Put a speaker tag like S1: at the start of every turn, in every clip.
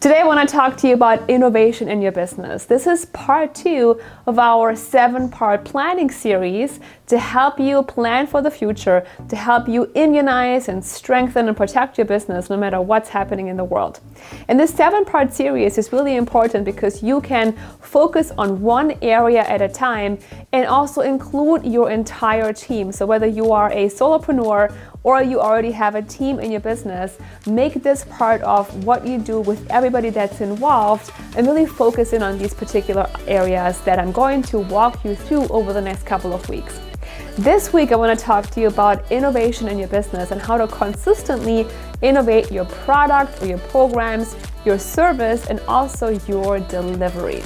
S1: Today I want to talk to you about innovation in your business. This is part 2 of our 7-part planning series to help you plan for the future, to help you immunize and strengthen and protect your business no matter what's happening in the world. And this 7-part series is really important because you can focus on one area at a time and also include your entire team. So whether you are a solopreneur or you already have a team in your business, make this part of what you do with everybody that's involved and really focus in on these particular areas that I'm going to walk you through over the next couple of weeks. This week, I want to talk to you about innovation in your business and how to consistently innovate your product or your programs, your service, and also your delivery.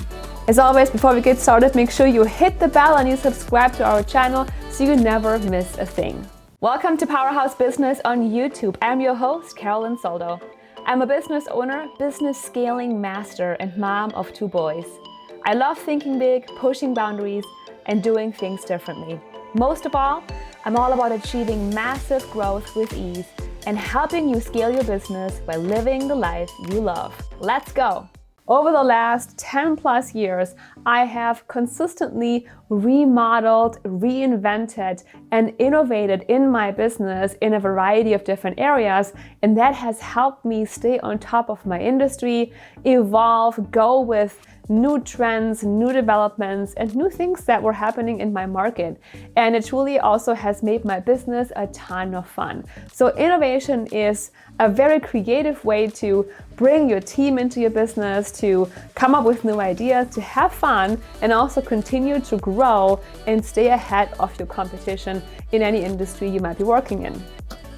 S1: As always, before we get started, make sure you hit the bell and you subscribe to our channel so you never miss a thing. Welcome to Powerhouse Business on YouTube. I'm your host, Carolin Soldo. I'm a business owner, business scaling master, and mom of 2 boys. I love thinking big, pushing boundaries, and doing things differently. Most of all, I'm all about achieving massive growth with ease and helping you scale your business by living the life you love. Let's go! Over the last 10 plus years, I have consistently remodeled, reinvented, and innovated in my business in a variety of different areas, and that has helped me stay on top of my industry, evolve, go with new trends, new developments, and new things that were happening in my market. And it truly also has made my business a ton of fun. So innovation is a very creative way to bring your team into your business, to come up with new ideas, to have fun, and also continue to grow and stay ahead of your competition in any industry you might be working in.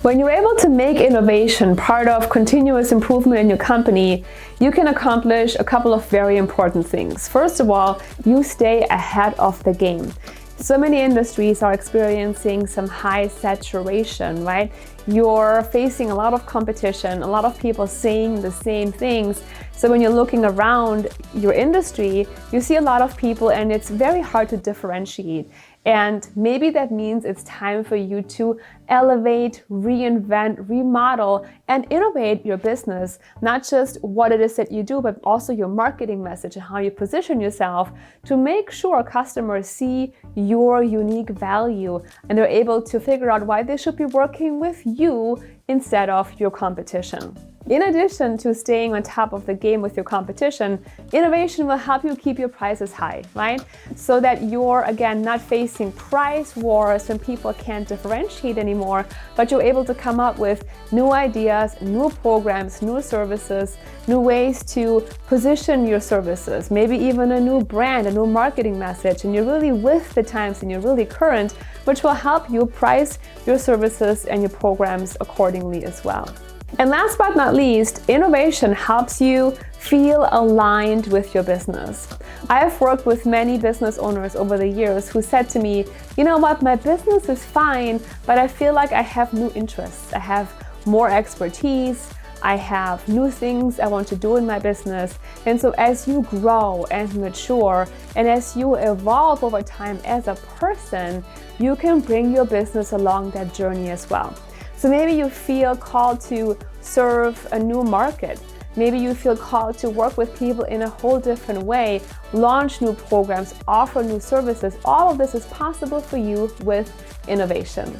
S1: When you're able to make innovation part of continuous improvement in your company, you can accomplish a couple of very important things. First of all, you stay ahead of the game. So many industries are experiencing some high saturation, right? You're facing a lot of competition, a lot of people saying the same things. So when you're looking around your industry, you see a lot of people and it's very hard to differentiate. And maybe that means it's time for you to elevate, reinvent, remodel, and innovate your business. Not just what it is that you do, but also your marketing message and how you position yourself to make sure customers see your unique value and they're able to figure out why they should be working with you instead of your competition. In addition to staying on top of the game with your competition, innovation will help you keep your prices high, right? So that you're, again, not facing price wars when people can't differentiate anymore, but you're able to come up with new ideas, new programs, new services, new ways to position your services, maybe even a new brand, a new marketing message, and you're really with the times and you're really current, which will help you price your services and your programs accordingly as well. And last but not least, innovation helps you feel aligned with your business. I have worked with many business owners over the years who said to me, you know what, my business is fine, but I feel like I have new interests. I have more expertise. I have new things I want to do in my business. And so as you grow and mature and as you evolve over time as a person, you can bring your business along that journey as well. So maybe you feel called to serve a new market. Maybe you feel called to work with people in a whole different way, launch new programs, offer new services. All of this is possible for you with innovation.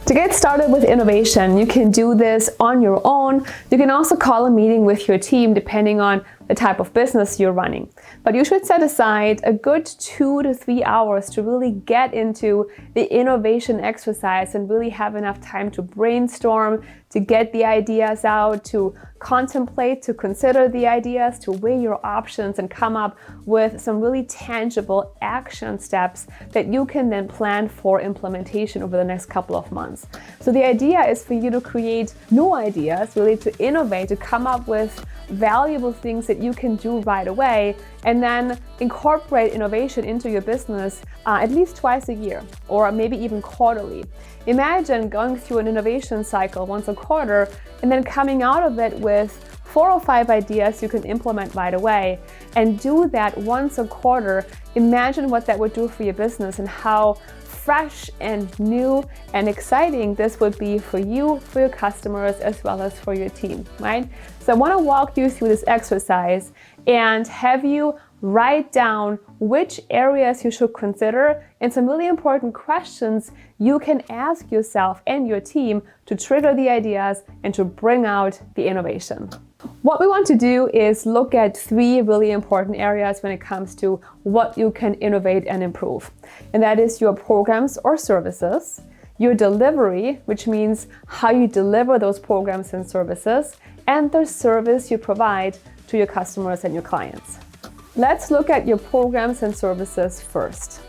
S1: To get started with innovation, you can do this on your own. You can also call a meeting with your team depending on the type of business you're running. But you should set aside a good 2 to 3 hours to really get into the innovation exercise and really have enough time to brainstorm, to get the ideas out, to contemplate, to consider the ideas, to weigh your options and come up with some really tangible action steps that you can then plan for implementation over the next couple of months. So the idea is for you to create new ideas, really to innovate, to come up with valuable things that you can do right away, and then incorporate innovation into your business at least twice a year or maybe even quarterly. Imagine going through an innovation cycle once a quarter and then coming out of it with 4 or 5 ideas you can implement right away, and do that once a quarter. Imagine what that would do for your business and how fresh and new and exciting this would be for you, for your customers, as well as for your team, right? So I want to walk you through this exercise and have you write down which areas you should consider and some really important questions you can ask yourself and your team to trigger the ideas and to bring out the innovation. What we want to do is look at 3 really important areas when it comes to what you can innovate and improve. And that is your programs or services, your delivery, which means how you deliver those programs and services, and the service you provide to your customers and your clients. Let's look at your programs and services first.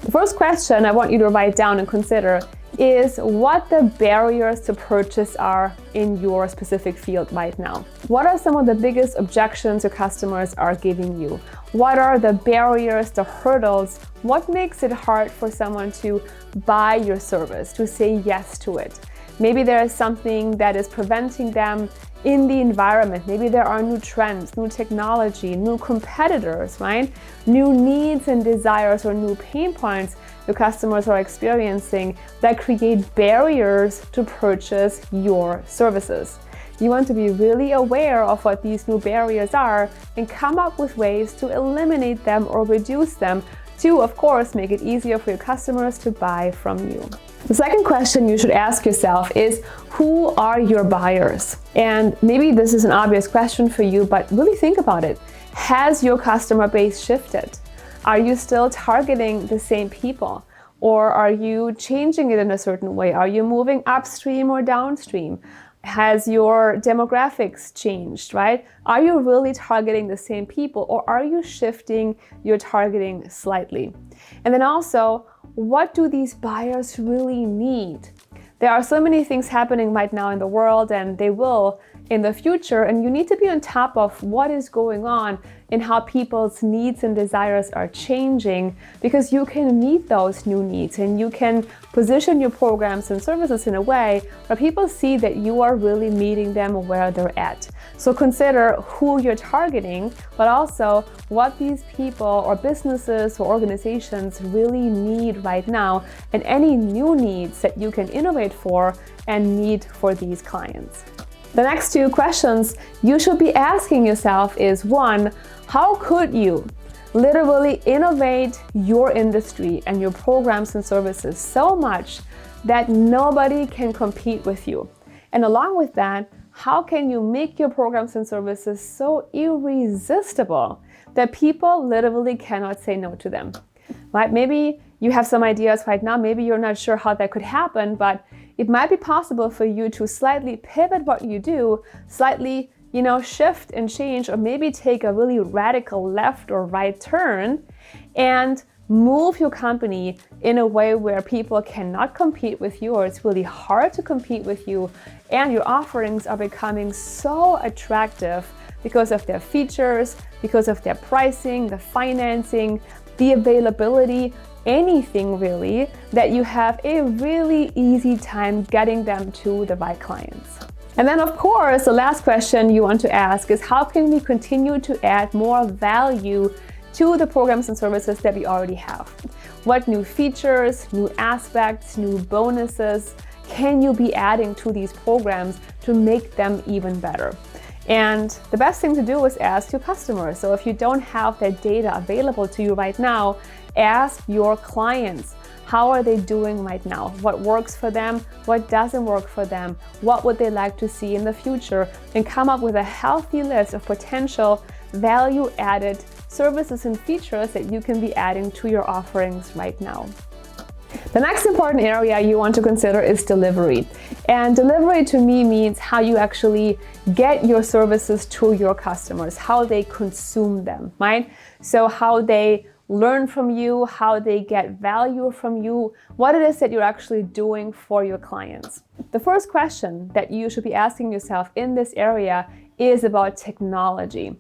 S1: The first question I want you to write down and consider is what the barriers to purchase are in your specific field right now. What are some of the biggest objections your customers are giving you? What are the barriers, the hurdles? What makes it hard for someone to buy your service, to say yes to it? Maybe there is something that is preventing them in the environment. Maybe there are new trends, new technology, new competitors, right? New needs and desires or new pain points your customers are experiencing that create barriers to purchase your services. You want to be really aware of what these new barriers are and come up with ways to eliminate them or reduce them to, of course, make it easier for your customers to buy from you. The second question you should ask yourself is, who are your buyers? And maybe this is an obvious question for you, but really think about it. Has your customer base shifted? Are you still targeting the same people? Or are you changing it in a certain way? Are you moving upstream or downstream? Has your demographics changed, right? Are you really targeting the same people, or are you shifting your targeting slightly? And then also, what do these buyers really need? There are so many things happening right now in the world, and they will in the future, and you need to be on top of what is going on and how people's needs and desires are changing, because you can meet those new needs and you can position your programs and services in a way where people see that you are really meeting them where they're at. So consider who you're targeting, but also what these people or businesses or organizations really need right now, and any new needs that you can innovate for and meet for these clients. The next 2 questions you should be asking yourself is, 1, how could you literally innovate your industry and your programs and services so much that nobody can compete with you? And along with that, how can you make your programs and services so irresistible that people literally cannot say no to them? Right? Maybe you have some ideas right now, maybe you're not sure how that could happen, but it might be possible for you to slightly pivot what you do, slightly, shift and change, or maybe take a really radical left or right turn and move your company in a way where people cannot compete with you, or it's really hard to compete with you, and your offerings are becoming so attractive because of their features, because of their pricing, the financing, the availability, anything really, that you have a really easy time getting them to the right clients. And then, of course, the last question you want to ask is, how can we continue to add more value to the programs and services that we already have? What new features, new aspects, new bonuses can you be adding to these programs to make them even better? And the best thing to do is ask your customers. So if you don't have that data available to you right now, ask your clients. How are they doing right now? What works for them? What doesn't work for them? What would they like to see in the future? And come up with a healthy list of potential value-added services and features that you can be adding to your offerings right now. The next important area you want to consider is delivery. And delivery to me means how you actually get your services to your customers, how they consume them, right? So how they learn from you, how they get value from you, what it is that you're actually doing for your clients. The first question that you should be asking yourself in this area is about technology.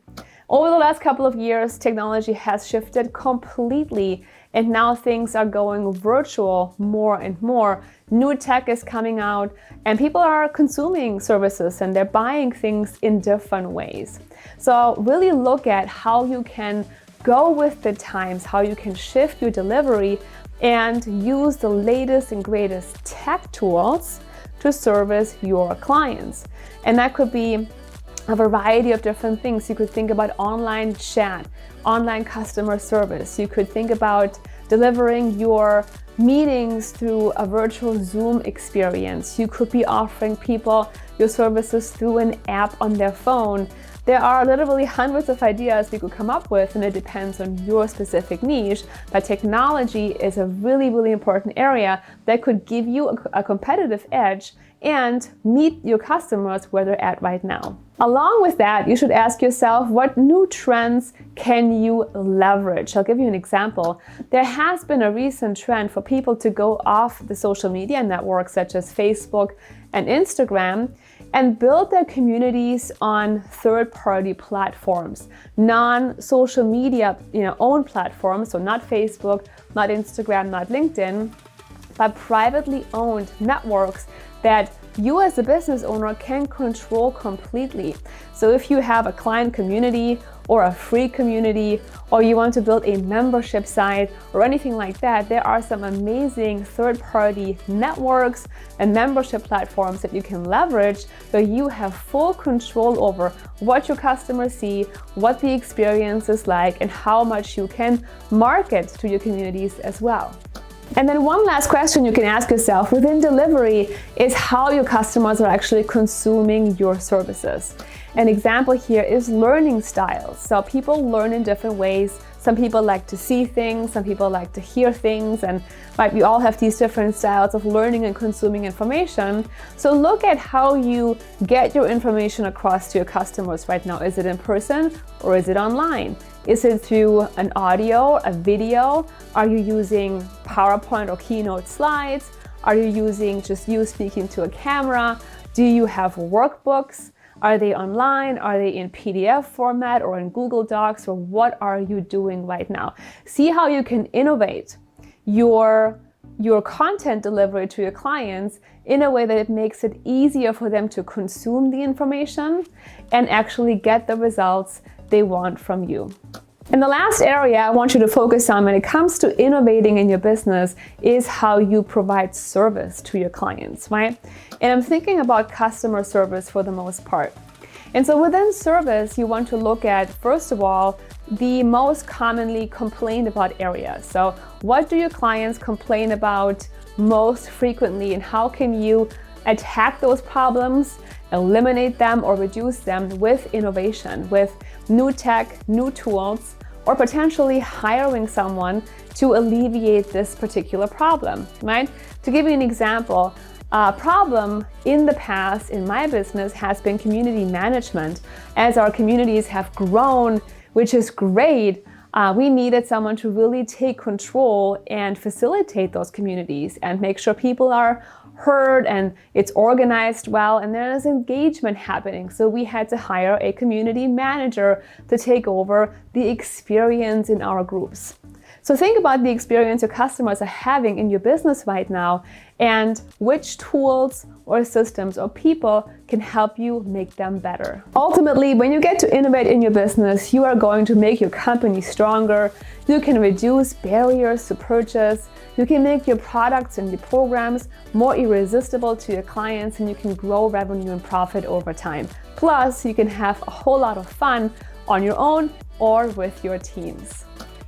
S1: Over the last couple of years, technology has shifted completely, and now things are going virtual more and more. New tech is coming out, and people are consuming services and they're buying things in different ways. So really look at how you can go with the times, how you can shift your delivery and use the latest and greatest tech tools to service your clients. And that could be a variety of different things. You could think about online chat, online customer service. You could think about delivering your meetings through a virtual Zoom experience. You could be offering people your services through an app on their phone. There are literally hundreds of ideas we could come up with, and it depends on your specific niche. But technology is a really, really important area that could give you a competitive edge and meet your customers where they're at right now. Along with that, you should ask yourself, what new trends can you leverage? I'll give you an example. There has been a recent trend for people to go off the social media networks such as Facebook and Instagram and build their communities on third-party platforms, non-social media, own platforms, so not Facebook, not Instagram, not LinkedIn, but privately owned networks that you as a business owner can control completely. So if you have a client community or a free community, or you want to build a membership site or anything like that, there are some amazing third-party networks and membership platforms that you can leverage, where you have full control over what your customers see, what the experience is like, and how much you can market to your communities as well. And then one last question you can ask yourself within delivery is how your customers are actually consuming your services. An example here is learning styles. So people learn in different ways. Some people like to see things, some people like to hear things, and we all have these different styles of learning and consuming information. So look at how you get your information across to your customers right now. Is it in person or is it online? Is it through an audio, a video? Are you using PowerPoint or Keynote slides? Are you using just you speaking to a camera? Do you have workbooks? Are they online? Are they in PDF format or in Google Docs? Or what are you doing right now? See how you can innovate your content delivery to your clients in a way that it makes it easier for them to consume the information and actually get the results they want from you. And the last area I want you to focus on when it comes to innovating in your business is how you provide service to your clients, right? And I'm thinking about customer service for the most part. And so within service, you want to look at, first of all, the most commonly complained about areas. So what do your clients complain about most frequently, and how can you attack those problems, eliminate them, or reduce them with innovation, with new tech, new tools, or potentially hiring someone to alleviate this particular problem, right? To give you an example, a problem in the past in my business has been community management. As our communities have grown, which is great, we needed someone to really take control and facilitate those communities and make sure people are heard and it's organized well and there is engagement happening. So we had to hire a community manager to take over the experience in our groups. So think about the experience your customers are having in your business right now and which tools or systems or people can help you make them better. Ultimately, when you get to innovate in your business, you are going to make your company stronger. You can reduce barriers to purchase. You can make your products and your programs more irresistible to your clients, and you can grow revenue and profit over time. Plus, you can have a whole lot of fun on your own or with your teams.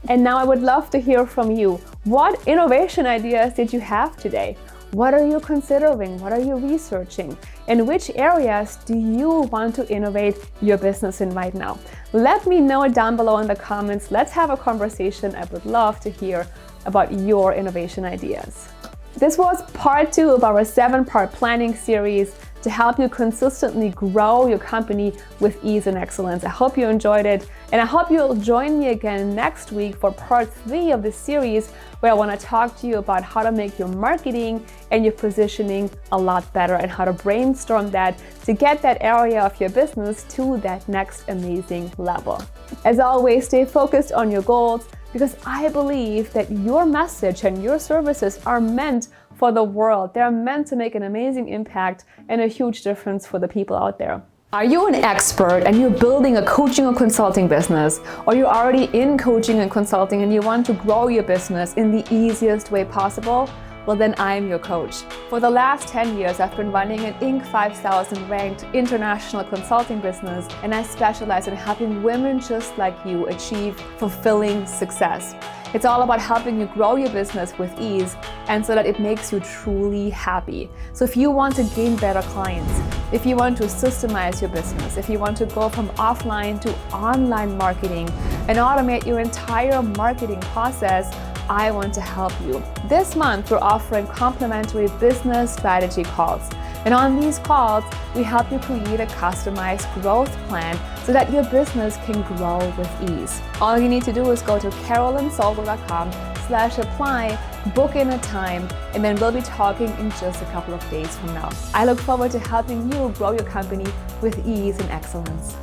S1: And now I would love to hear from you. What innovation ideas did you have today? What are you considering? What are you researching? In which areas do you want to innovate your business in right now? Let me know down below in the comments. Let's have a conversation. I would love to hear about your innovation ideas. This was part 2 of our 7-part planning series to help you consistently grow your company with ease and excellence. I hope you enjoyed it, and I hope you'll join me again next week for part 3 of this series, where I want to talk to you about how to make your marketing and your positioning a lot better and how to brainstorm that to get that area of your business to that next amazing level. As always, stay focused on your goals, because I believe that your message and your services are meant for the world. They're meant to make an amazing impact and a huge difference for the people out there. Are you an expert and you're building a coaching or consulting business, or you're already in coaching and consulting and you want to grow your business in the easiest way possible? Well, then I'm your coach. For the last 10 years, I've been running an Inc. 5000 ranked international consulting business, and I specialize in helping women just like you achieve fulfilling success. It's all about helping you grow your business with ease and so that it makes you truly happy. So if you want to gain better clients, if you want to systemize your business, if you want to go from offline to online marketing and automate your entire marketing process, I want to help you. This month, we're offering complimentary business strategy calls. And on these calls, we help you create a customized growth plan so that your business can grow with ease. All you need to do is go to carolinsoldo.com/apply, book in a time, and then we'll be talking in just a couple of days from now. I look forward to helping you grow your company with ease and excellence.